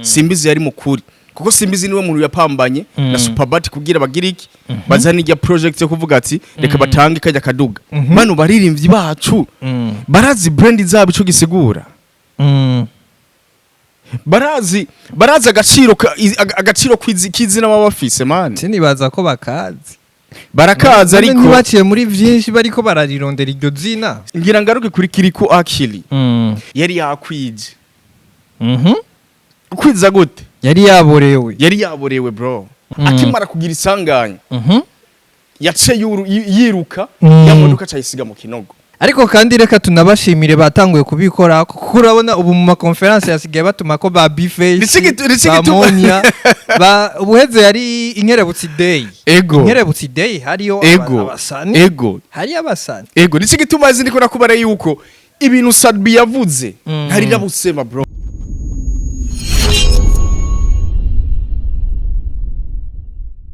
Simbizi yari mukuri kuko Simbizi niwe muntu yapambanye na Superbat kugira bagiriki bazana ijya project yo kuvuga ati reka batange kajya kaduga manu baririmbyi bacu barazi brand zabo ico gisigura barazi agaciro kwizina babafise man sinibaza ko bakazi barakaza ariko ntibaciye muri vyinshi bariko bararirondera iryo zina ngira ngaruke kuri Kirikou actually yari yakwije kwiza gute yari yaborewe bro akimara kugira isanganya yace yiruka yamodoka cyayisiga mu kinogo ariko kandi reka tunabashimire batanguye kubikora kuko urabona ubu mu conference yasigaye batuma ko ba Bface Monia ubuheze yari inkerebutsi day inkerebutsi day hariyo abasani hari abasani niki gituma izi ndiko nakubara yuko ibintu Sadbi yavuze hari rabusema bro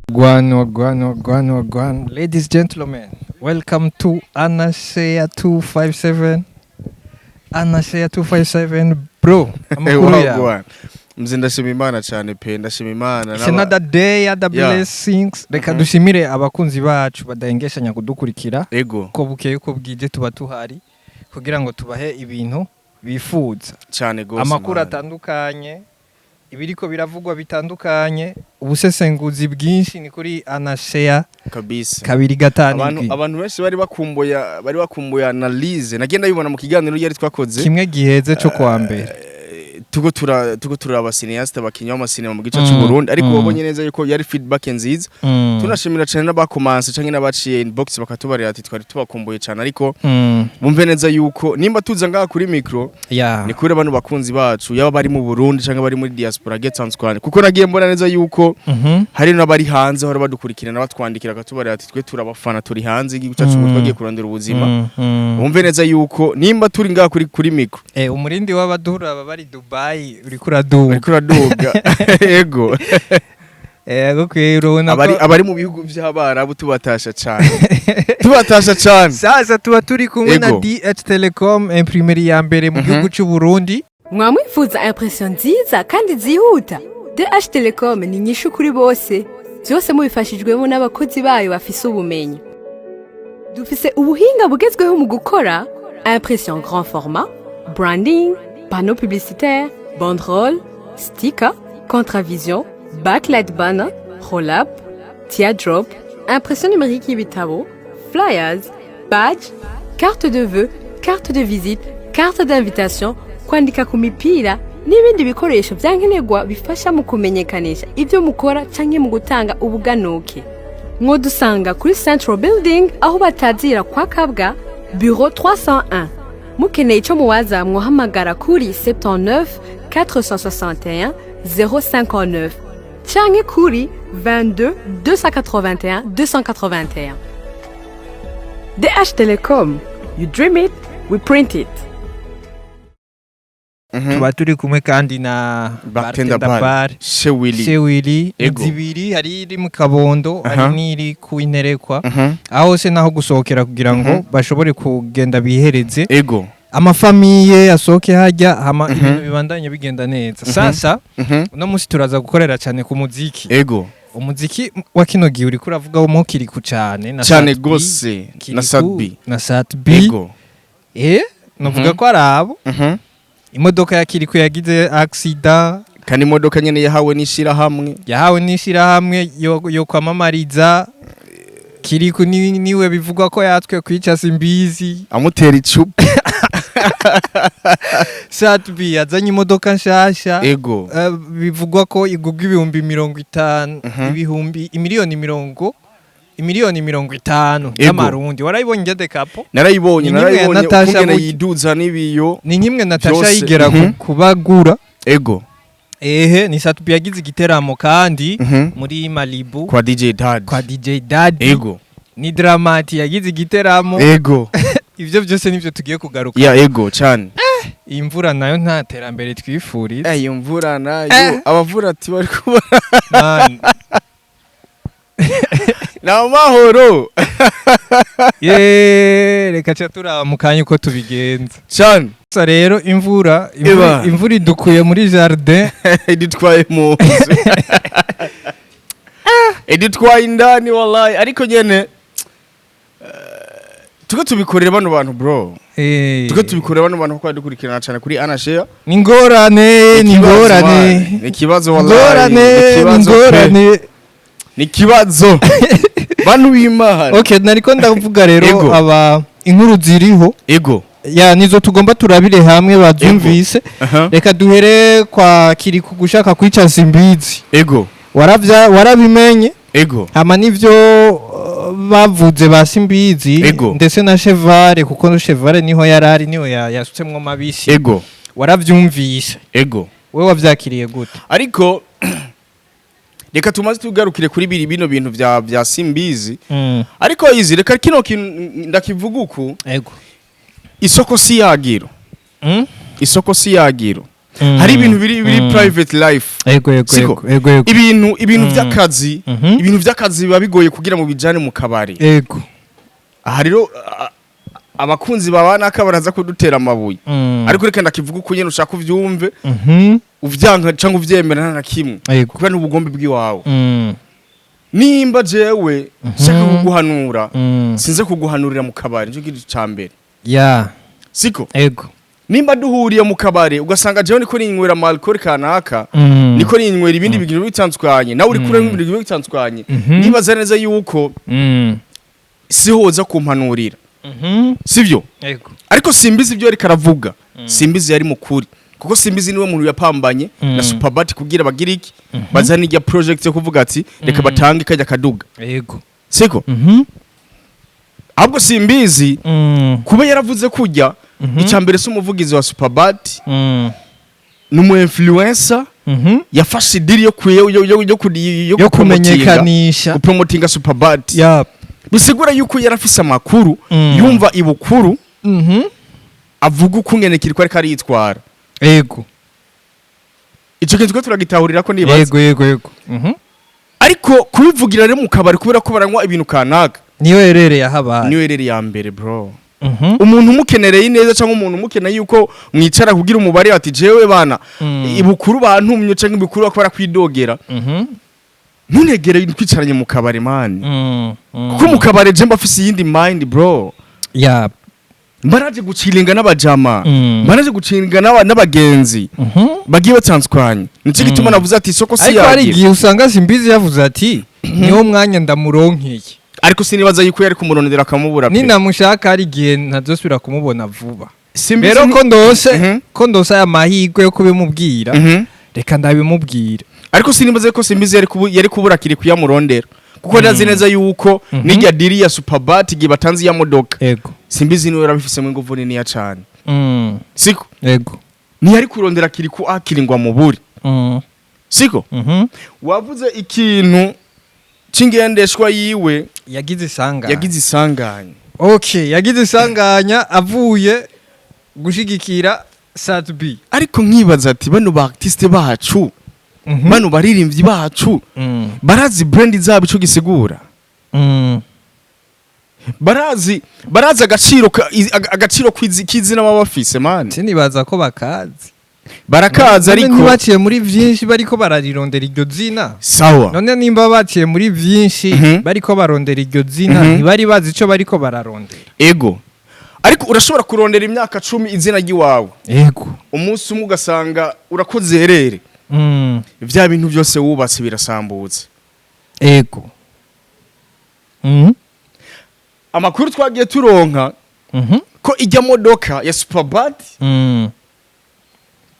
Guan. Ladies and gentlemen, welcome to Anashea 257. Anashea 257, bro. Mze ndashima Imana cyane pe ndashima Imana. It's another day, other blessings. Reka dushimire abakunzi bacu badahengeshanya kudukurikira. Ko bukeye ko bwije tuba tuhari kugira ngo tubahe ibintu bifuza. Cyane gose. Amakuru atandukanye. Ibiriko biravugwa bitandukanye ubusesenguzi bwinshi ni kuri Anashea kabisa kabiri gatanu abantu benshi bari bakumbuye analyse nagenda yibona mu kiganiro yari twakoze kimwe giheze cyo kwa mbere tuko turaba cineaste bakinya amasinema mu gice cy'u Burundi ariko babonye neza yuko yari feedback nziza tunashimira cyane n'abakomanse canke n'abaciye inbox bakatubarira ati twari tubakumbuye cyane ariko bumve neza yuko nimba tuza ngaha kuri micro ni kuri abantu bakunzi bacu yaba bari mu Burundi canke bari muri diaspora getsanzwe kuko nagiye mbona neza yuko hari n'abari hanze hora badukurikirana batwandikira akatubarira ati twe turabafana turi hanze igice cy'u twagiye kurandira ubuzima bumve neza yuko nimba turi ngaha kuri micro umurindi w'abadura bari Dubai uriko uraduga yego urabona abari mu bihugu by'abarabu tubatasha cyane sasa tuba turi kumwe na DH Telecom imprimerie ya mbere mu gihugu cy'u Burundi mwamwifuza impression nziza kandi zihuta DH Telecom ni nyishu kuri bose byose mubifashijwemo n'abakozi bayo bafise ubumenyi dufise ubuhinga bugezweho mu gukora impression grand format branding panneaux publicitaires, banderoles, stickers, contravision, backlight banner, roll-up, teardrop, impression numérique y'ibitabo, flyers, badge, carte de vœux, carte de visite, carte d'invitation, kwandika ku mipira n'ibindi bikoresho byankenerwa bifasha mu kumenyekanisha ibyo mukora canke mu gutanga ubuganuke. Mwodusanga kuri Central Building aho batazira kwa Kabwa, bureau 301. Mukeneye ico muwaza mwohamagara kuri 79 461 059 canke kuri 22 281 281. DH Telecom, you dream it, we print it. tuba turi kumwe kandi na Bartender Bar Shewili zibiri hari iri mu Kabondo hari niri ku Interekwa aho se naho gusohokera kugira ngo bashobore kugenda bihereze amafamiye asohoke hajya hama ibintu bibandanye bigenda neza sasa uno munsi turaza gukorera cyane ku muziki umuziki wa kino gihe uri kuravuga wo Kirikou cyane na cyane gose na Sadbi novuga ko arabo imodoka ya Kirikou yagize accident kandi imodoka nyene yahawe nishira hamwe yo kwamamariza Kirikou niwe bivugwa ko yatwe kwica Simbizi amutera icupa Sadbi yazanye imodoka nshasha bivugwa ko igugwa ibihumbi 50 imiliyoni 50 y'amarundi warayibonye ngende kapo narayibonye ukungene yiduza nibiyo ni nkimwe Natasha yigera kubagura ni Sadbi yagize igiteramo kandi muri Malibu kwa DJ Dad ni Dramati yagize igiteramo ivyo byose nivyo tugiye kugaruka cyane imvura nayo nta terambere twifuriza iyo mvura nayo abavura ati bari kubona na mahoro reka cha turaba mukanye uko tubigenza cyane gusa rero imvura idukuye muri jardin idutwaye mu idutwaye indani wallahi ariko nyene tuko tubikorera bano bantu bro tuko tubikorera bano bantu kwa dukurikirana cyane kuri Anashare ningorane nikibazo wallahi nikibazo banu b'Imana. Okay, nariko ndavuga rero aba inkuru ziriho ya nizo tugomba turabire hamwe bavyumvise. Reka duhere kwa Kirikou gushaka kwica Simbizi. Warabimenye. Hama nivyo bavuze ba Simbizi ndetse na CHEVAL kuko CHEVAL niho yarari niho yasutsemwe mabisi. Waravyumvise. Wewe wavyakiriye gute? Ariko reka tumaze tugarukire kuri bino bintu vya Simbizi. Ariko izi reka kino ndakivuga uku. Isoko si yagiro. Isoko si yagiro. Hari ibintu biri private life. Ibintu vy'akazi, ibintu vy'akazi biba bigoye kugira mu bijane mu kabari. Aha rero abakunzi babana akabaraza kudutera amabuye. Ariko reka ndakivuga uko nyene ushaka uvyumve. Uvyanka cyangwa uvyemera na kimwe. Kuba n'ubugombe bw'iwawe. Nimba jewe shaka kuguhanura, sinze kuguhanurira mu kabari cyo kintu cyambere. Siko. Nimba duhuriye mu kabare ugasanga jewe niko ninywera alcohol kanaka, niko ninywera ibindi bintu bitandukanye, nawe uri kure n'ibindi bintu bitandukanye. Nibaza neza yuko sihoza kumpanurira. Sivyo? Ariko Simbizi ibyo ari karavuga. Simbizi yari mukuri. Kuko Simbizi niwe muntu yapambanye na Superbat kugira bagiriki bazana ijya project yo kuvuga ati reka batange kajya kaduga. Siko? Ahubwo Simbizi kuba yaravuze kujya icyambere se umuvugizi wa Superbat numu influencer yafashe diri yo kumenyekanisha gupromotinga Superbat. Bisigura yuko yarafise amakuru yumva ibukuru avuga ukungene Kirikou ariko aritwara. Ico kintu turagitahurira ko nibaza. Ariko kubivugira rero mu kabari kubera ko baranywa ibintu kanaka niyo erere yahabaye. Niyo erere ya mbere bro. Umuntu umukenereye neza cyangwa umuntu umukeneye yuko mwicara kugira umubare ati jewe bana ibukuru bantumye cyangwa ibukuru bakora kwidogera. Ntunegere kwicaranye mu kabari man. Kuko mu kabari je mbafise yindi mind bro. Mbaraje gucilinga n'abajama. Mbaraje gucilinga n'abagenzi. Bagiye batandukanye. Nico gituma navuze ati isoko si yagiye. Ariko ari gihe usanga Simbizi yavuze ati niho mwanya ndamuronkeye. Ariko sinibaza yuko yari kumurondera akamubura pe. Ninamushaka ari gihe ntazosubira kumubona vuba. Rero ko ndose aya mahirwe yo kubimubwira. Reka ndabimubwira. Ariko sinibaza ko Simbizi yari kubura Kirikou yamurondera. Kuko ndazi neza yuko nijya diri ya Superbat giye batanzi ya modoka. Simbizi niwe yarabifisemo ingufu nini ya cyane. Siko? Ni yari kurondera Kirikou akilingwa mu buri. Siko? Wavuze ikintu cingendeshwa yiwe yagize isanganya. Okay, yagize isanganya avuye gushigikira Satbi. Ariko nkibaza ati bano ba artiste bacu bano baririmbyi bacu barazi brand zabo ico gisigura. Barazi agaciro kwizina babafise man. Sinibaza ko bakazi. Barakaza ariko nibaciye muri vyinshi bariko bararirondera iryo zina. Sawa. None nimba baciye muri vyinshi bariko barondera iryo zina ntibari bazi ico bariko bararondera. Ariko urashobora kurondera imyaka 10 izina giwawe. Umunsi umwe ugasanga urakoze herere. Vya bintu byose wubatse birasambutse. Amakuru twagiye turonka ko ijya modoka ya Superbat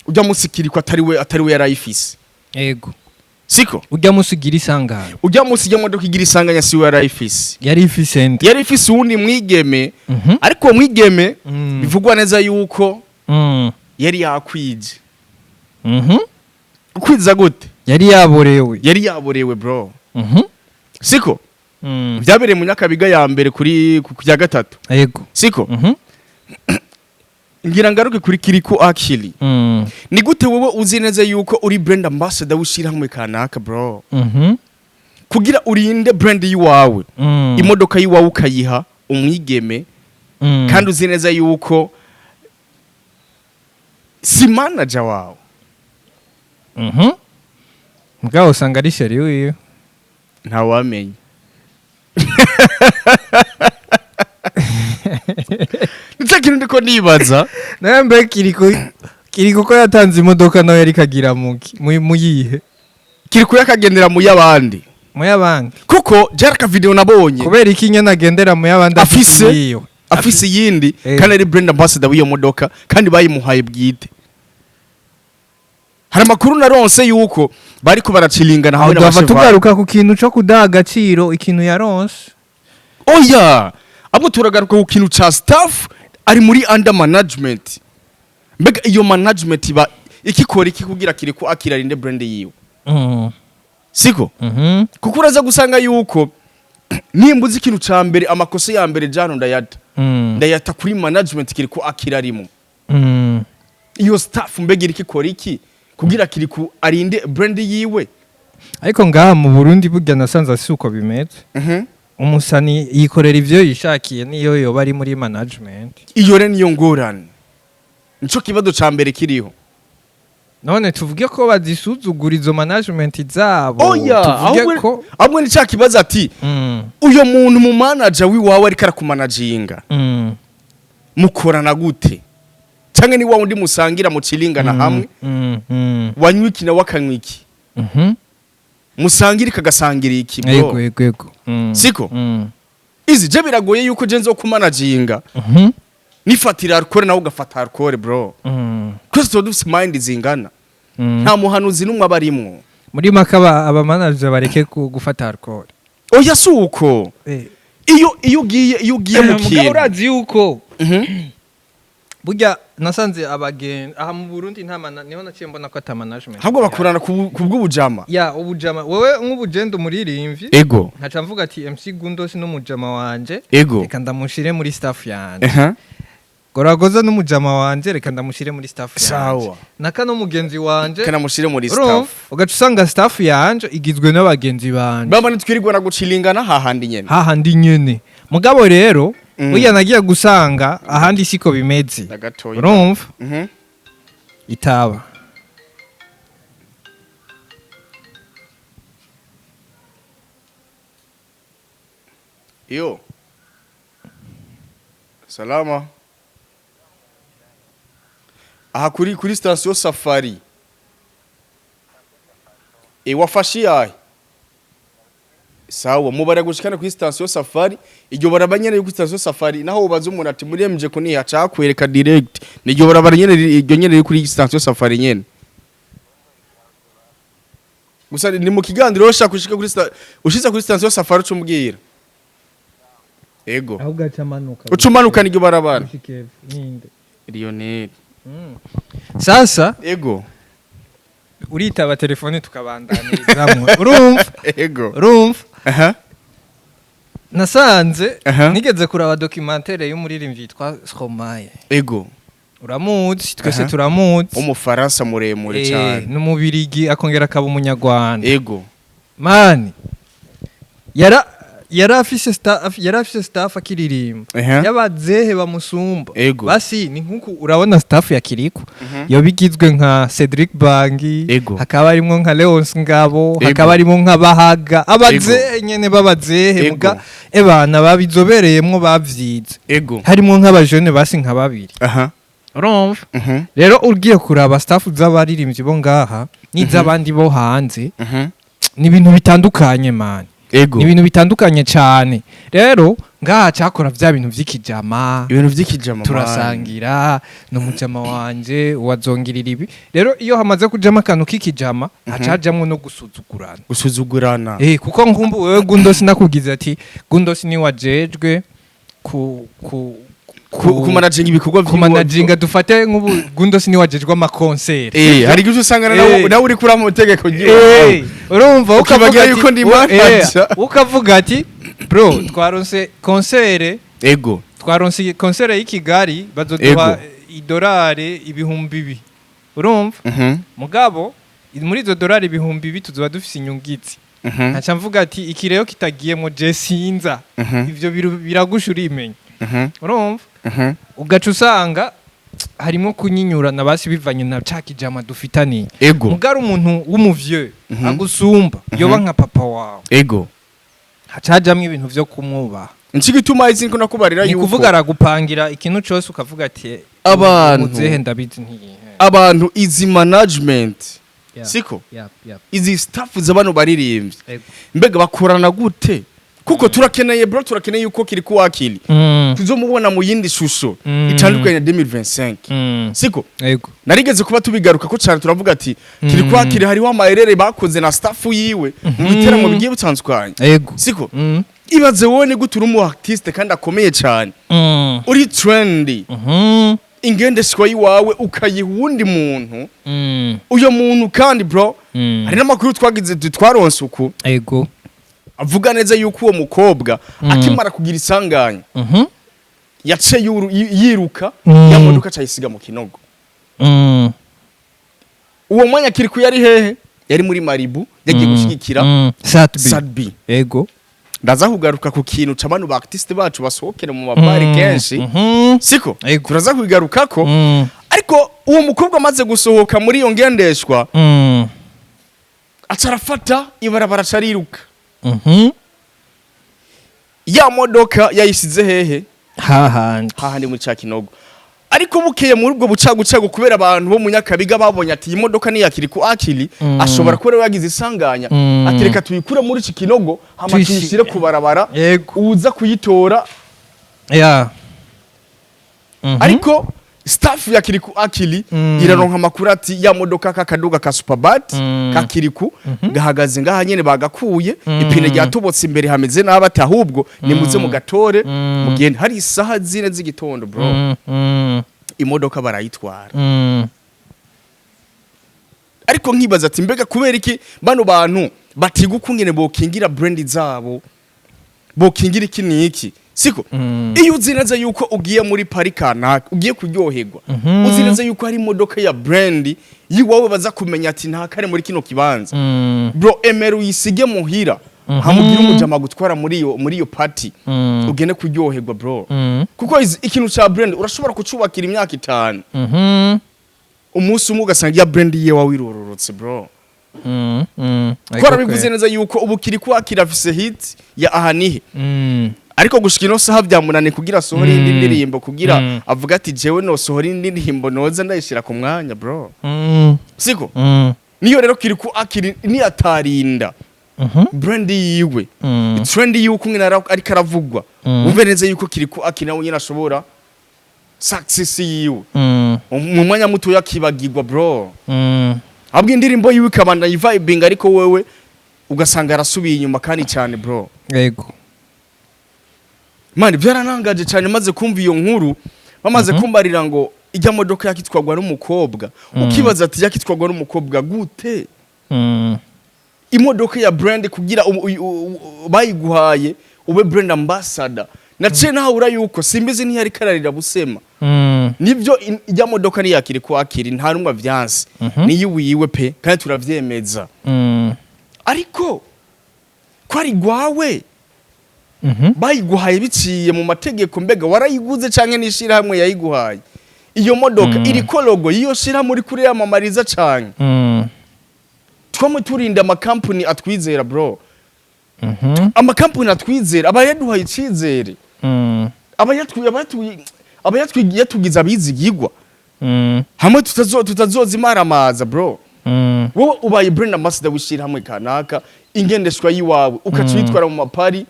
ujya musikiriko atariwe yarayifise. Siko? Ujya musigira isanganya. Ujya musigira modoka igira isanganya siwe yarayifise. Yari ifise uwundi mwigeme. Ariko mwigeme bivugwa neza yuko yari yakwije. Kwiza gute? Yari yaborewe bro. Siko? Byabereye mu nyakabiga ya mbere kuri kujya gatatu. Siko? Ngira ngaruke kuri Kirikou akili. Ni gute wowe uzi neza yuko uri brand ambassador wishira hamwe kanaka bro. Kugira urinde brand yiwawe. Imodoka yiwawe ukayiha umwigeme. Kandi uzi neza yuko si manager wawe. Mugabo usanga ari sheri wiwe. Nta wamenye. Nicyo kintu ndiko nibaza. Nambe Kirikou ko yatanze imodoka nawe yari kagira mu yihe. Kirikou yakagendera mu yabandi. Mu yabandi. Kuko jaraka video nabonye. Kubera ikinya nagendera mu yabandi afise yindi kandi ari brand ambassador w'iyo modoka kandi bayimuhaye bwite. Hari amakuru naronse yuko bariko baracilingana hamwe n'abashefu. Tugaruka ku kintu cyo kudaha agaciro ikintu yaronse. Oya, abo turagaruka ku kintu cha staff ari muri under management. Mbega iyo management ba ikikora iki kugira Kirikou akirarinde brand yiwe. Siko? Kuko uraza gusanga yuko nimbuze ikintu ca mbere amakosa ya mbere jano ndayata kuri management Kirikou akirarimo. Iyo staff mbega ikikora iki kugira Kirikou arinde brand yiwe. Ariko ngaha mu Burundi burya nasanze asuko bimeze. Umusani yikorera ivyo yishakiye niyo yoba ari muri management. Iyo re niyo ngorane. Nico kibazo ca mbere kiriho. None tuvuge ko bazisuzugura izo management zabo. Oya, ahubwo ni ca kibazo ati uyo muntu mu manager wiwawe ari karakumanaginga. Mukorana gute? Canke ni wa undi musangira mu cilingana hamwe. Wanywiki na wakanywiki. Musangira kagasangira iki bro. Yego. Siko? Izi je biragoye yuko je nzo kumanaginga. Nifatira alcohol nawe ugafata alcohol bro. Kristo dufise mind zingana. Nta muhanuzi numwe abarimwo. Muri makaba aba manager bareke gufata alcohol. Oya suko. Iyo ugiye mu kintu. Urazi yuko. Burya nasanze abagenda aha mu Burundi niho naciye mbona ko ata management. Ahubwo bakorana kubw'ubujama. Ya ubujama. Wewe nk'ubugendo muririmvye. Ego. Nkaca mvuga ati MC Gundosi n'umujama wanje. Ego. Reka ndamushire muri staff yanje. Goragoza n'umujama wanje reka ndamushire muri staff yanje. Sawa. Naka no mugenzi wanje. Kana mushire muri staff. Ugaca usanga staff yanje igizwe n'abagenzi banje. Baba nitwirirwa na gucilingana hahandi nyene. Hahandi nyene. Mugabo rero uya nagiye gusanga ahandi siko bimeze. Urumva? Itaba. Yo. Salama. Aha kuri station Safari. Wafashi yahe? Sawa mubara gushikana kuri station Safari iryo barabanyene kuri station Safari naho ubaza umuntu ati muri MJ ko ni haca kwereka direct niryo barabanyene iryo nyene kuri station Safari nyene gusa ni mu kigandiro ushaka kushika kuri ushitsa kuri station Safari ucumbwira ego aho gacamanuka ucumanuka niryo barabana Lionel sasa ego uritaba telefone tukabandaniriza urumva ego nasanze nigeze kuraba documentaire y'umuririmvyi yitwa Stromae ego uramuzi twese turamuzi umufaransa muremure cyane n'umubirigi akongera akaba umunyarwanda ego mani yarafise staff akiririmba yabazehe bamusumba basi ni nkuko urabona staff ya Kirikou yobigizwe nka Cedric Bangi hakaba arimo nka Leonce Ngabo hakaba arimo nka Bahaga abazehe nyene babazehe muga ebana babizobereyemwo bavyize harimo nk'abajene basi nka babiri urumva rero ugiye kuraba staff z'abaririmbyi bo ngaha n'izabandi bo hanze ni ibintu bitandukanye mani ni ibintu bitandukanye cyane rero ngaha cyakora vya bintu vy'ikijama turasangira n'umujama wanje wazongirira ibi rero iyo hamaze kujama akantu k'ikijama hacajamwe no gusuzugurana kuko nkumbu wewe Gundosi nakugize ati Gundosi ni wajejwe kumanaginga ibikorwa kumanaginga dufate nk'ubu Gundosi ni wajejwe amakonseri hari igihe usangana nawe uri kuri mu tegeko urumva ukavuga yuko ndi manager ukavuga ati bro twaronse konsere twaronse konsere y'Ikigali bazoduha idolari 2,000 urumva mugabo muri izo dolari 2,000 tuzoba dufise inyungitsi ntaca mvuga ati iki rero kitagiyemo je sinza ivyo biragusha urimenya urumva ugaca usanga harimo kunyinyurana basi bivanye na cakijama dufitaniye ego mugari umuntu w'umuvye agusumba yoba nka papa wawe ego hacajamwe ibintu vyo kumwubaha Nchigituma izi nko nakubarira yuko kuvuga aragupangira ikintu cyose ukavuga ati abantu muzehe ndabizi ntiye abantu izi management siko yep. izi staff z'abantu baririmbye mbega bakorana gute kuko turakeneye bro turakeneye yuko Kirikou akili tuzomubona mu yindi shusho itandukanye na 2025 siko yego narigeze kuba tubigaruka ko cyane turavuga ati Kirikou akili hariho amayerere bakoze na staff yiwe mu biteramo bigiye bitandukanye yego siko ibaze wowe ni gute uri mu artiste kandi akomeye cyane uri trendy ingendeshwa yiwawe ukayiha uwundi muntu uyo muntu kandi bro hari n'amakuru twagize twaronse uku yego avuga neza yuko uwo mukobwa akimara kugira isanganya yace yiruka yamodoka cyayisiga mu kinogo uwo mwanya Kirikou yari hehe yari muri Maribu yagiye gushigikira Sadbi yego ndaza kugaruka ku kintu c'abantu ba artiste bacu basohokera mu mabari kenshi siko turaza kugaruka ko ariko uwo mukobwa amaze gusohoka muri iyo ngendeshwa acarafata ibarabara cariruka ya modoka yayisize hehe hahandi mu cakinogo ariko bukeye muri ubwo bucagucago kubera abantu bo munyakabiga babonye ati iyi modoka ni ya Kirikou akili ashobora kuba yagize isanganya atereka tuyikure muri iki kinogo hama tuyishire ku barabara uza kuyitora ariko staff ya Kirikou akili iraronka makuru ati ya modoka kakaduga ka Superbat ka Kirikou gahagaze ngaha nyene bagakuye ipine ryatobotse imbere hameze nabati ahubwo nimuze mu gatore mugende hari isaha zine z'igitondo bro imodoka barayitwara ariko nkibaza ati mbega kubera iki bano bantu batiga ukungene bokingira brand zabo bokingira iki niki siko iyo uzi neza yuko ugiye muri parikana ugiye kuryoherwa uzi neza yuko hari imodoka ya brand yiwawe baza kumenya ati nta kare muri kino kibanza bro emeru yisige muhira hamugira umujama gutwara muri iyo party ugende kuryoherwa bro kuko ikintu cha brand urashobora kucubakira imyaka 5 umunsi umwe ugasanga ya brand yewe wirororotse bro Kora bivuze neza yuko ubu Kirikou akili afise hit ya ahanihe ariko gushika ino saha byamunane kugira sohora indi ndirimbo kugira avuga ati jewe no sohora indi ndirimbo noza ndayishira ku mwanya bro siko niyo rero Kirikou akili ni atarinda brand yiwe trend yuko ngina ariko aravugwa umve neza yuko Kirikou akili nawe nyina ashobora success yiwe mu mwanya muto yakibagirwa bro abwo indirimbo yiwe kabanda vibing ariko wewe ugasanga arasubiye inyuma kandi cyane bro yego mani byaranangaje cyane maze kumva iyo nkuru bamaze kumbarira ngo ijya modoka yakitwagwa n'umukobwa ukibaza ati yakitwagwa n'umukobwa gute imodoka ya brand kugira bayiguhaye ube brand ambassador nace nawe yuko Simbizi ntiyari kararira busema nibyo ijya modoka ni ya Kirikou akili nta numwe vyanse ni yiwe pe kandi turavyemeza ariko kwari gwawe bayiguhaye biciye mu mategeko mbega warayiguze canke nishira hamwe yayiguhaye iyo modoka iriko logo iyo shira muri kuri yamamariza canke twamwe turinda amakampuni atwizera bro amakampuni atwizera abayaduhaye icizere abayatwigiye tugiza abizigirwa hamwe tutazozimaramaza bro wowe ubaye brand ambassador wishira hamwe kanaka ingendeshwa yiwawe ukacitwara mu mapari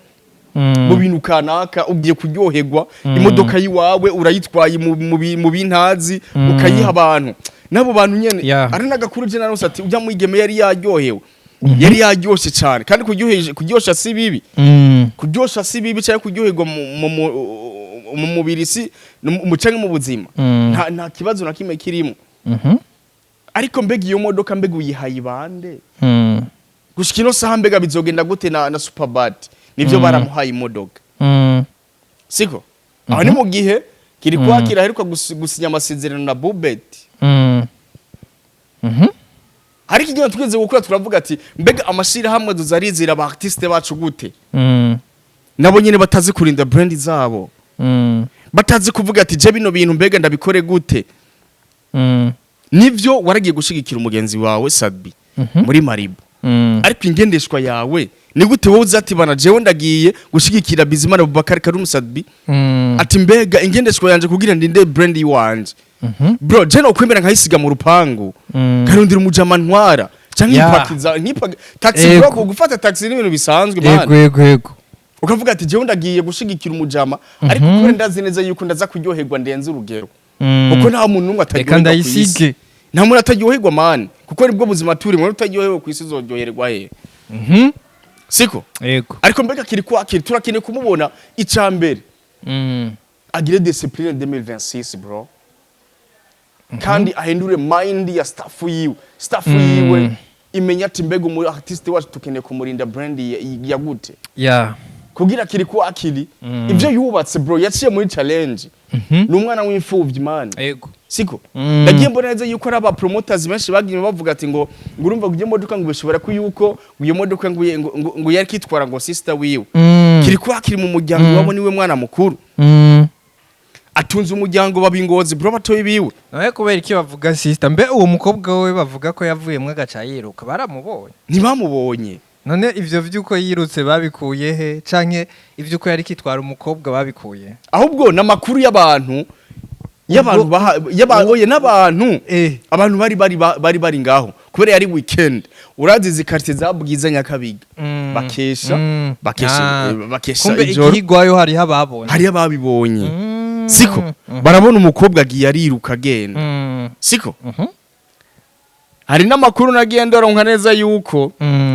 mu bintu kanaka ugiye kuryoherwa imodoka yiwawe urayitwaye mu bintazi ukayiha abantu nabo bantu nyene ari nagakuru je narose ati ujya mu igeme yari yaryohewe yari yaryoshe cyane kandi kuryosha si bibi kuryosha si bibi cyane kuryoherwa mu mubiri si mu canke mu buzima nta kibazo na kimwe kirimo ariko mbega iyo modoka mbega uyihaye bande gushika ino saha mbega bizogenda gute na Superbat nivyo baramuhaye imodoka siko aho ni mu gihe Kirikou akili aheruka gusinya amasezerano na Bubet ariko igihe tugeze gukora turavuga ati mbega amashira hamwe duzarizira aba artiste bacu gute nabo nyene batazi kurinda brand zabo batazi kuvuga ati je bino bintu mbega ndabikore gute nivyo waragiye gushigikira umugenzi wawe Sadbi muri Maribu ariko ingendeshwa yawe ni gute wowe uzati bana jewe ndagiye gushigikira Bizimana Abubakar Karum Sadbi ati mbega ingendeshwa yanje kugira ndinde brand yiwanje bro je no kwemera nkayisiga mu rupangu karundira umujama ntwara canke ipakiza taxi bro gufata taxi ni ibintu bisanzwe man yego ukavuga ati jewe ndagiye gushigikira umujama ariko kure ndazi neza yuko ndaza kuryoherwa ndenze urugero uko nta muntu numwe ataryoherwa kwisi nta muntu ataryoherwa man kuko nibwo buzima turi mu utaryoherwa kwisi uzoryoherwa he siko yego ariko mbega Kirikou turakeneye kumubona icambere agire discipline 2026 bro kandi ahindure mind ya staff yiwe imenya ati mbega umu artiste wacu tukeneye kumurinda brand ya gute kugira Kirikou ivyo yubatse bro yaciye muri challenge n'umwana w'imfuvyi man yego siko ndagiye mbona neza yuko ari aba promoters benshi bagiye bavuga ati ngo urumva kujye modoka ngo bishobora ko yuko uyo modoka ngo yari kitwara ngo sister wiwe Kirikou mu muryango wabo niwe mwana mukuru atunze umuryango babingozi bro batoye biwe nawe kubera iki bavuga sister mbe uwo mukobwa we bavuga ko yavuyemwe agaca yiruka baramubonye ntibamubonye none ivyo vyuko yirutse babikuye he canke ivyuko yari kitwara umukobwa babikuye ahubwo namakuru y'abantu n'abantu abantu bari ngaho kubera yari weekend urazi zikartie zabwiza Nyakabiga bakesha ijoro igwayo hari ababibonye siko barabona umukobwa agiye ariruka agenda siko hari n'amakuru nagendora nka neza yuko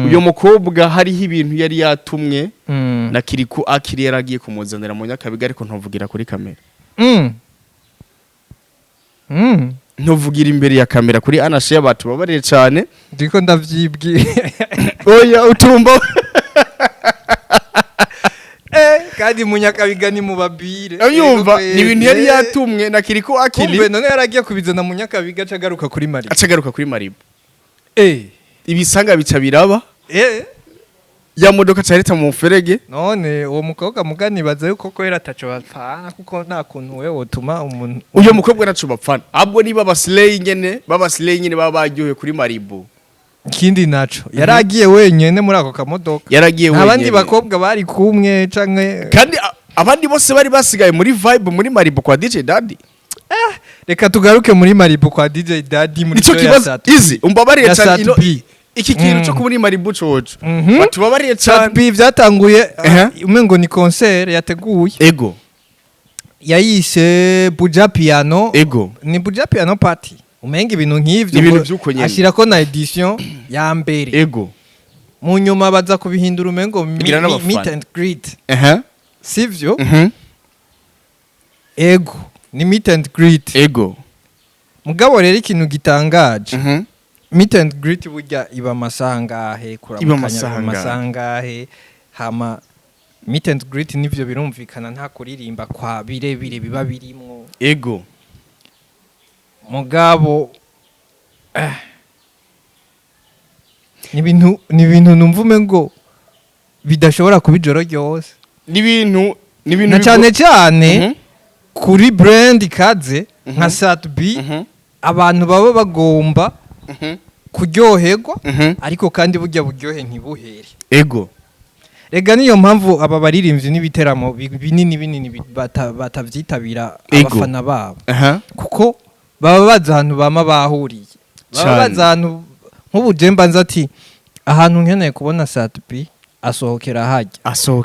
uyo mukobwa hariho ibintu yari yatumwe na Kirikou yaragiye kumuzanira mu Nyakabiga ariko ntuvugira kuri kamera ntuvugira imbere ya kamera kuri anashe y'abantu babarire cyane ndiko ndavyibwiye oya utumba kandi mu Nyakabiga ni mu babire yumva ni ibintu yari yatumwe na Kirikou kumbe none yaragiye kubizana mu Nyakabiga acagaruka kuri Maribu ibisanga bica biraba ya modoka cyareta mu ferege none uwo mukobwa mugani baza yuko ko yaratacho bapfana kuko nta kuntu we wotuma umuntu uyo mukobwa naco bapfana abwo niba baslay nyene baba baryohe kuri Maribu kindi naco yaragiye wenyene muri ako kamodoka yaragiye wenyene abandi bakobwa bari kumwe canke kandi abandi bose bari basigaye muri vibe muri Maribu kwa DJ Daddy reka tugaruke muri Maribu kwa DJ Daddy muri cyo kibazo izi umbabariye cyane ino iki kintu cyo kuburi Maribu coco batubabariye cyane byatanguye umengo ni concert yateguye ego yayise Buja Piano ni Buja Piano party umenga ibintu nk'ivyo ashira ko na edition ya mbere ego mu nyuma baza kubihindura umengo meet and greet sivyo ego ni meet and greet ego mugabo rero ikintu gitangaje meet and greet burya iba masangahe kuramukanya masangahe hama meet and greet nivyo birumvikana nta kuririmba kwa birebire biba birimwo ego mugabo ni bintu numvume ngo bidashobora kubijoro ryose ni ibintu na cyane kuri brand ikaze nka Satbi abantu baba bagomba kuryoherwa ariko kandi burya buryohe ntibuhere ego rega niyo mpamvu aba baririmbyi n'ibiteramo binini batavyitabira abafana babo kuko baba baza ahantu bama bahuriye baba baza ahantu nk'ubujemba nzati ahantu nkeneye kubona Satbi asohokera hajya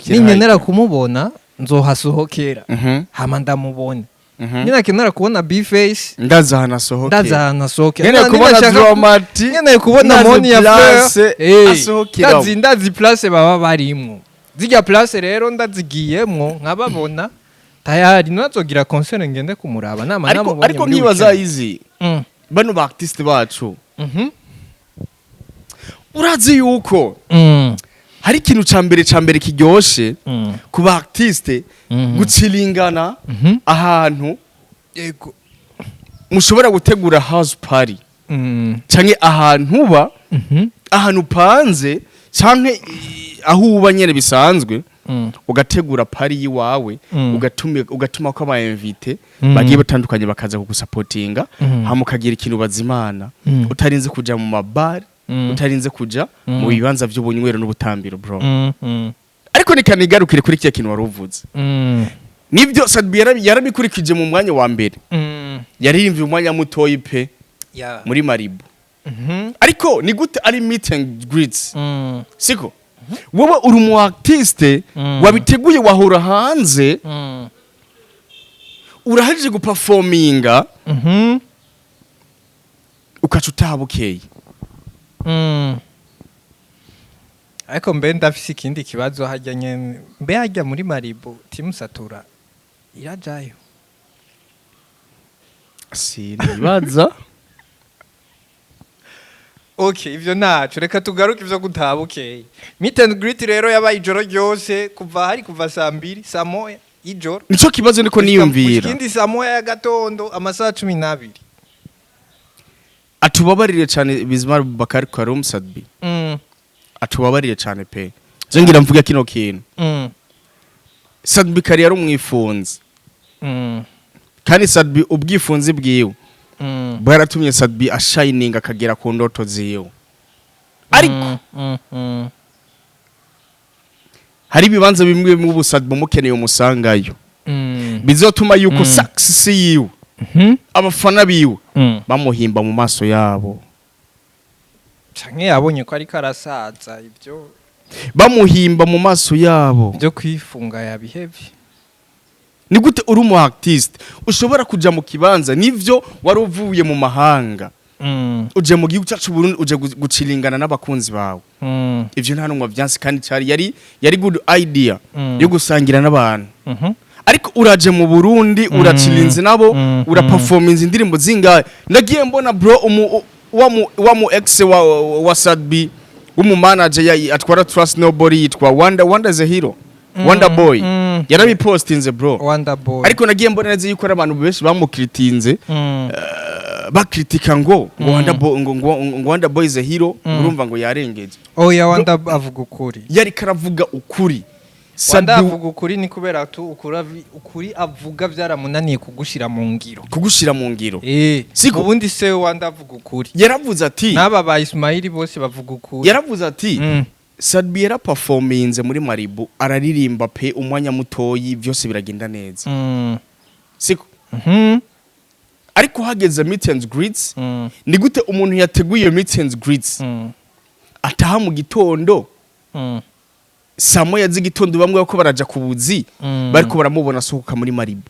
ninkenera kumubona nzohasohokera hama ndamubone nina kenera kubona B-Face ndaza hana sohokera nkeneye kubona Dramati nkeneye kubona Moni ya Fleur asohokera ndazi place baba barimwo zijya place rero ndazigiyemwo nkababona tayari nazogira concert ngende kumuraba nama namubonye ariko nkibaza izi bano ba artiste bacu urazi yuko hari ikintu cambere kiryoshe ku ba artiste gucilingana ahantu yego mushobora gutegura house party canke ahantu uba ahantu panze canke aho uba nyene bisanzwe ugategura pari yiwawe ugatuma ko aba invite bagiye batandukanye bakaza kugusapotinga hama ukagira ikintu bazimana utarinze kuja mu mabari utarinze kuja mu bibanza by'ubunywero n'ubutambiro bro ariko nikanigarukire kuri kiya kintu waruvuze nibyo Sadbi yarabikurikije mu mwanya wa mbere yaririmbye umwanya mutoyi pe muri Maribu ariko ni gute ari meet and greets siko wowe uri umu artiste wabiteguye wahora hanze urahaje guperforminga ukaca utahabukeye ariko mbe ndafise ikindi kibazo hajya nyene mbe hajya muri Maribu timusatura irajayo sinibaza okay ivyo naco reka tugaruke ivyo gutahabukeye meet and greet rero yabaye ijoro ryose kuva saa 2 saa 1 ijoro nico kibazo niko niyumvira ikindi saa 1 ya gatondo amasaha 12 atubabarire cyane Bizimana Bakari Karum Sadbi atubabarire cyane pe zengira mvuga kino kintu Sadbi kari yari umwifunzi kandi Sadbi ubwifunzi bwiwe bwaratumye Sadbi ashining akagera ku ndoto ziwe ariko hari bibanza bimwe mu Sadbi mukeneye umusangayo bizotuma yuko success yiwe abafana biwe bamuhimba mu maso yabo canke yabonye ko ari karasaza ibyo bamuhimba mu maso yabo byo kwifunga yabihevye ni gute uri umu artiste ushobora kuja mu kibanza nivyo wari uvuye mu mahanga uje mu gihugu cyacu Burundi uje gucilingana n'abakunzi bawe ivyo nta numwe byansi kandi cyari yari good idea yo gusangira n'abantu ariko uraje mu Burundi uracilinze nabo uraperforminga indirimbo zingahe nagiye mbona bro wa mu ex wa Sadbi umu manager atwara Trust Nobody yitwa Wonder is a Hero Wonder Boy yarabipostinze bro Wonder Boy ariko nagiye mbona neza yuko abantu benshi bamukritinze bakritika ngo Wonder Boy is a Hero urumva ngo yarengeje ya Wonder avuga ukuri yari karavuga ukuri Wanda avuga ukuri ni kubera tu ukuri avuga byaramunaniye kugushira mu ngiro siko ubundi se Wanda avuga ukuri yaravuze ati naba ba Ismail bose bavuga ukuri yaravuze ati Sadbi yara performinze muri Maribu araririmba pe umwanya mutoyi byose biragenda neza siko ariko hageze meet and greets ni gute umuntu yateguye meet and greets ataha mu gitondo saa moya z'igitondo bamwe bako baraja kubuzi bariko baramubona sohoka muri Maribu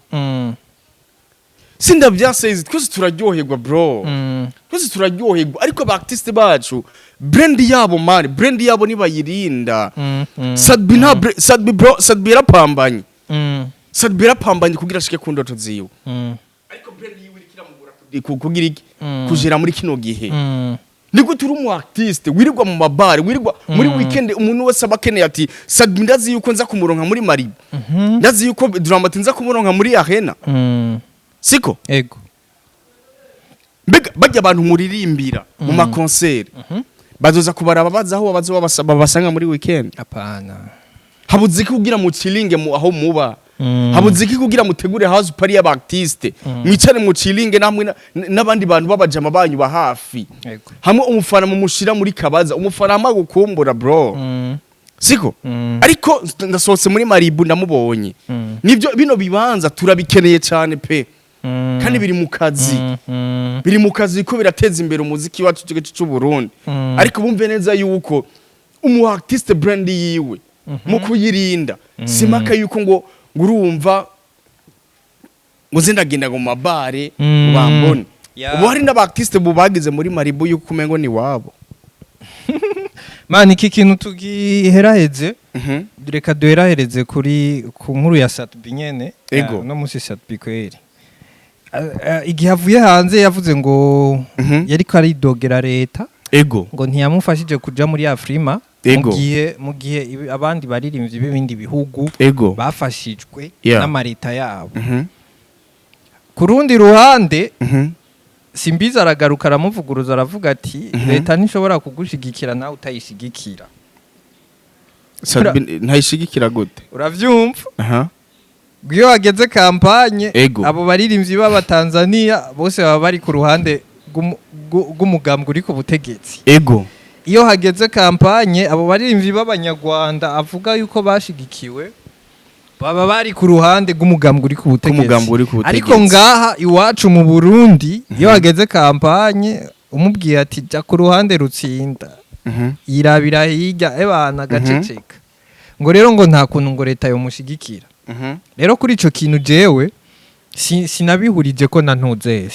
sinda byaseze twese turaryoherwa bro twese turaryoherwa ariko aba artiste bacu brand yabo man brand yabo nibayirinda Sadbi yarapambanye Sadbi yarapambanye kugira shike ku ndoto ziwe ariko brand yiwe ikiramugura kugira iki kujera muri kino gihe niko turi umu artiste wirirwa mu mabare wirirwa muri weekend umuntu wese abakeneye ati Sadbi ndazi yuko nza kumuronka muri Maribu ndazi yuko Dramati nza kumuronka muri Arena siko ego mbega bajya abantu muririmbira mu ma concert bazoza kubaraba bazaho bazobasaba basanga muri weekend apana habuze iki kugira mu chillinge mu aho muba habuze iki kugira mutegure house party y'aba artiste mwicare mu chillinge namwe n'abandi bantu babajama banyu ba hafi hamwe umufana mu mushira muri kabaza umufana amagukumbura bro siko ariko ndasohotse muri Maribu ndamubonye nivyo bino bibanza turabikeneye cyane pe kandi biri mu kazi ko birateza imbere umuziki wacu cy'u Burundi ariko bumve neza yuko umu artiste brand yiwe mu kuyirinda simaka yuko ngo urumva ngo zindagenda mu mabare bambone ubu hari n'aba artiste bubagize muri Maribu yuko kumengo ni wabo man iki kintu tugiheraheze reka duherahereze kuri ku nkuru ya Sadbi nyene no musi Sadbi kweri igihe avuye hanze yavuze ngo yari karidogera leta ngo ntiyamufashije kuja muri Afrima mu gihe abandi baririmbyi b'ibindi bihugu bafashijwe n'amareta yabo ku rundi ruhande Simbizi aragaruka aramuvuguruza aravuga ati leta ntishobora kugushigikira nawe utayishigikira Sadbi ntayishigikira gute uravyumva aha iyo hageze kampanye Ego. abo baririmbyi b'aba Tanzania bose baba bari ku ruhande rw'umugambwe uri ku butegetsi ego iyo hageze kampanye abo baririmbyi b'abanyarwanda avuga yuko bashigikiwe baba bari ku ruhande rw'umugambwe uri ku butegetsi ariko ngaha iwacu mu Burundi iyo hageze kampanye umubwiye ati jya ku ruhande rutsinda yirabira hirya ebana gaceceka ngo rero ngo nta kuntu ngo leta yo mushigikira rero kuri ico kintu jewe sinabihurije ko nantuze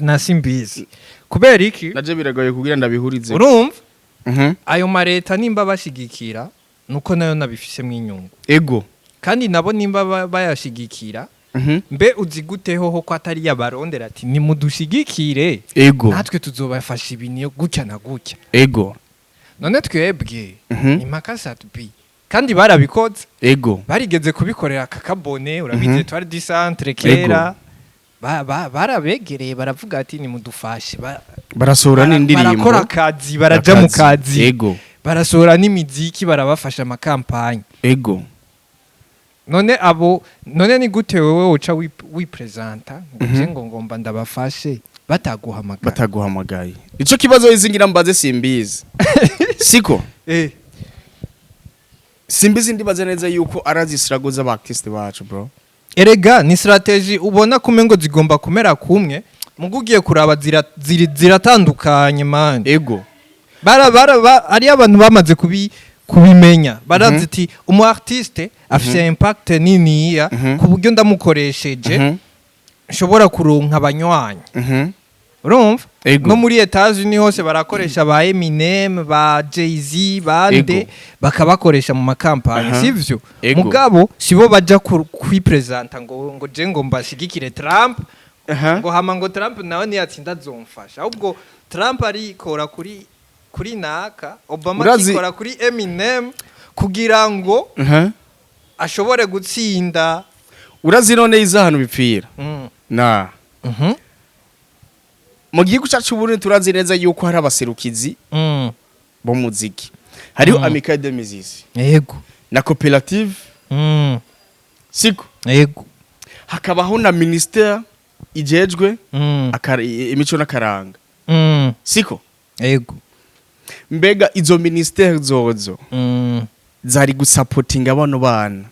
na Simbizi kubera iki naje biragoye kugira ndabihurize urumva ayo mareta nimba bashigikira nuko nayo nabifisemo inyungu ego kandi nabo nimba bayashigikira mbe uzi guteho ho ko atari yabarondera ati nimudushigikire ego natwe tuzobafasha ibintu gutya na gutya ego none twebwe impaka satbi kandi barabikoze ego barigeze kubikorera kakabone urabize twari di centre kera barabegereye baravuga ati nimudufashe barasohora n'indirimbo barakora akazi baraja mu kazi ego barasohora n'imiziki barabafasha amakampanye ego none ni gute wewe uca wipresenta ngo ngomba ndabafashe bataguhamagaye ico kibazo izingira mbaze Simbizi siko Simbizi ndibaze neza yuko arazi struggle z'abartiste bacu bro erega ni strategy ubona kumengo zigomba kumera kumwe mugugiye kuraba ziratandukanye man ego ari abantu bamaze kubimenya barazi ati umu artiste afite impact niniya ku buryo ndamukoresheje nshobora kuronka abanywanyi urumva no muri Etazi hose barakoresha ba Eminem ba Jay-Z bande bakabakoresha mu makampanye sivyo mugabo sibo baja kwipresenta ngo je ngo mbashigikire Trump ngo hama ngo Trump nawe ni yatsinda zomfasha ahubwo Trump arikora kuri naka Obama akikora kuri Eminem kugira ngo ashobore gutsinda urazi none izahano bipfira na mu gihugu cyacu Burundi turazi neza yuko hari abaserukizi bo muziki hariho Amicale des Musiciens yego na cooperative siko yego hakabaho na ministère ijejwe imico n'akaranga siko yego mbega izo ministère zozo zari gusupportinga abano bana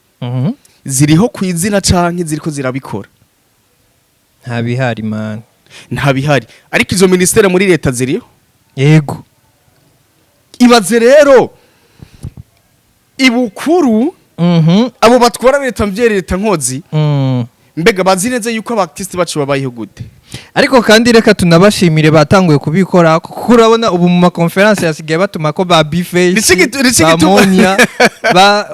ziriho kwizina canke ziriko zirabikora ntabihari man ntabihari ariko izo ministère muri leta ziriho yego ibaze rero ibukuru abo batwara leta mvyere leta nkozi mbega bazi neza yuko abartiste bacu babayeho gute ariko kandi reka tunabashimire batanguye kubikora kuko urabona ubu mu makonferense yasigaye batuma ko ba Bface Monia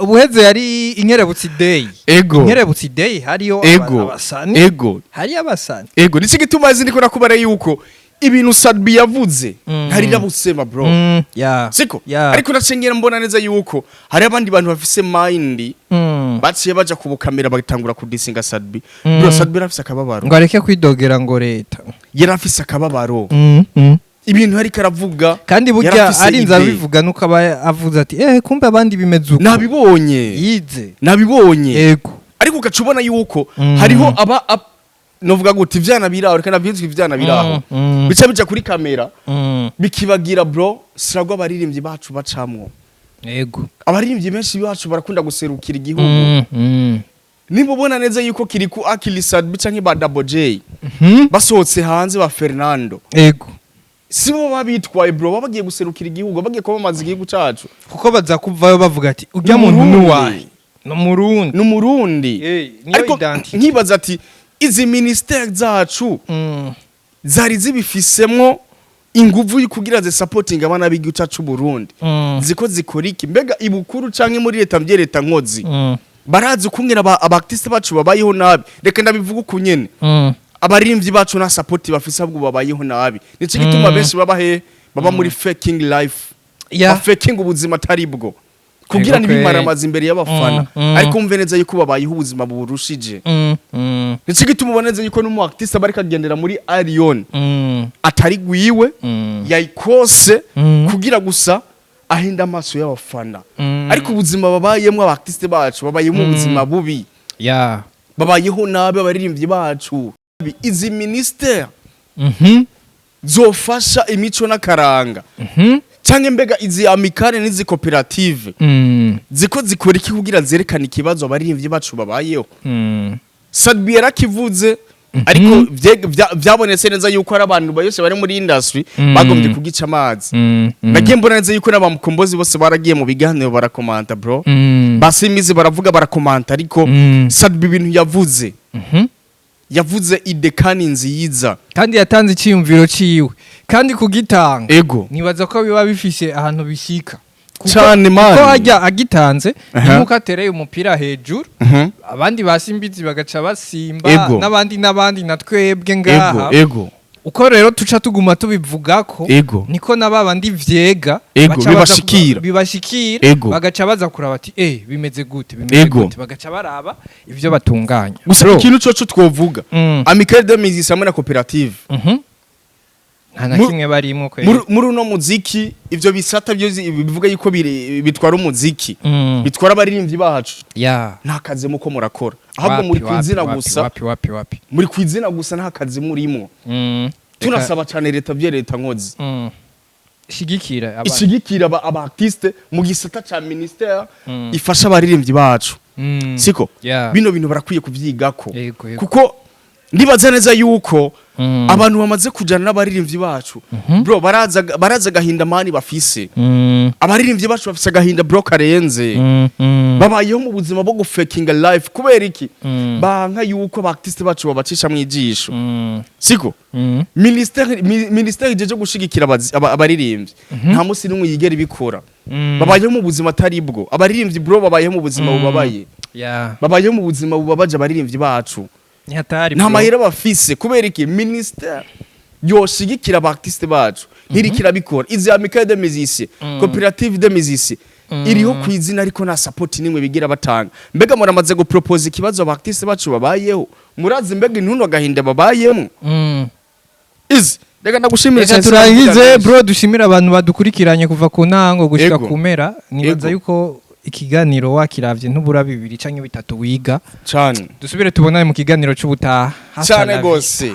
ubuheze yari inkerebutsi day inkerebutsi day hariyo abasani hari abasani niki gituma azi ndiko nakubara yuko ibintu Sadbi yavuze hari nabusema bro siko ariko nacengera mbona neza yuko hari abandi bantu bafise mind baciye baja kubukamera bagitangura kudisinga Sadbi bro Sadbi rafise akababaro ngo areke kwidogera ngo leta yarafise akababaro ibintu hari karavuga kandi burya ari nzabivuga nuko avuze ati kumbe abandi bimeze uko nabibonye yego ariko ukacubona yuko hariho aba novuga guti ivyana biraho reka navyizwe ivyana biraho bica bija kuri kamera bikibagira bro siragwa abaririmbyi bacu bacamwo yego abaririmbyi benshi bacu barakunda guserukira igihugu nimba ubona neza yuko Kirikou Sadbi canke ba Double J basohotse hanze ba Fernando yego sibo babitwaye bro babagiye guserukira igihugu bagiye kwamamaza igihugu cacu kuko baza kuvayo bavuga ati urya muntu nuwaye no Murundi ariko nkibaza ati izi ministère zacu zari zibifisemwo inguvu kugira ze supporting abana b'igihugu cacu Burundi ziko zikora iki mbega ibukuru canke muri leta mvye leta nkozi barazi kungira abartiste bacu babayeho nabi reka ndabivuga kunyene abaririmbyi bacu na support bafise abwo babayeho nabi nico gituma benshi baba muri faking life faking ubuzima taribwo kugira nibimara amazi imbere y'abafana ariko umve neza yuko babayeho ubuzima burushije nico gituma uboneza yuko n'umu artiste bari kagendera muri Arion atari gwiwe yayikose kugira gusa ahinda amaso y'abafana ariko ubuzima babayemo abartiste bacu babayemo ubuzima bubi babayeho nabi abaririmbyi bacu izi ministère zofasha imico n'akaranga cyangwa mbega izi amikare n'izi koperative ziko zikora iki kugira zerekana ikibazo abaririmbyi bacu babayeho Sadbi yarakivuze ariko byabonetse neza yuko ari abantu bayose bari muri industry bagombye kugica amazi nagiye mbona neza yuko n'abamukombozi bose baragiye mu biganiro barakomanta bro Simbizi baravuga barakomanta ariko Sadbi ibintu yavuze idekani nziza kandi yatanze icyiyumviro ciwe kandi kugitanga nibaza ko biba bifise ahantu bishika cyane man ko ajya agitanze nuko atereye umupira hejuru abandi basimbizi bagaca basimba n'abandi natwebwe ngaha uko rero tuca tuguma tubivugako niko nababandi vyega bibashikira bagaca baza kuraba ati bimeze gute bagaca baraba ivyo batunganya gusa ikintu cyo twovuga Amicale de Musiciens hamwe na koperative nta kimwe barimo kwe muri uno muziki ivyo bisata byo bivuga yuko bitwara umuziki bitwara abaririmbyi bacu nta kazi muko murakora ahubwo muri kwizina gusa muri kwizina gusa nta kazi murimo tunasaba cyane leta bye leta nkozi ishigikira abartiste mu gisata ca ministère ifasha abaririmbyi bacu siko bino bintu barakwiye kuvyigako kuko ndibaza neza yuko abantu bamaze kujana n'abaririmbyi bacu bro baraza gahinda mani bafise abaririmbyi bacu bafise gahinda bro karenze babayeho mu buzima bwo gufakinga life kubera iki banka yuko abartiste bacu babacisha mwijisho siko ministère jeje gushigikira abaririmbyi nta musi n'umwe yigera ibikora babayeho mu buzima taribwo abaririmbyi bro babayeho mu buzima bubabaye babayeho mu buzima bubabaje abaririmbyi bacu nta mahera bafise kubera iki ministère yoshigikira abartiste bacu ntirikira bikora izi Amicale de Musiciens Coopérative de Musiciens iriho kwizina ariko na support nimwe bigira batanga mbega muramaze go propose ikibazo abartiste bacu babayeho murazi mbega intuno gahinda babayemo Reka ndagushimira cyane turangize bro dushimira abantu badukurikiranye kuva ku ntango gushika kumera nibaza yuko ikiganiro wakiravye ntubura 2 canke 3 wiga cyane dusubire tubonane mu kiganiro cy'ubutaha cyane gose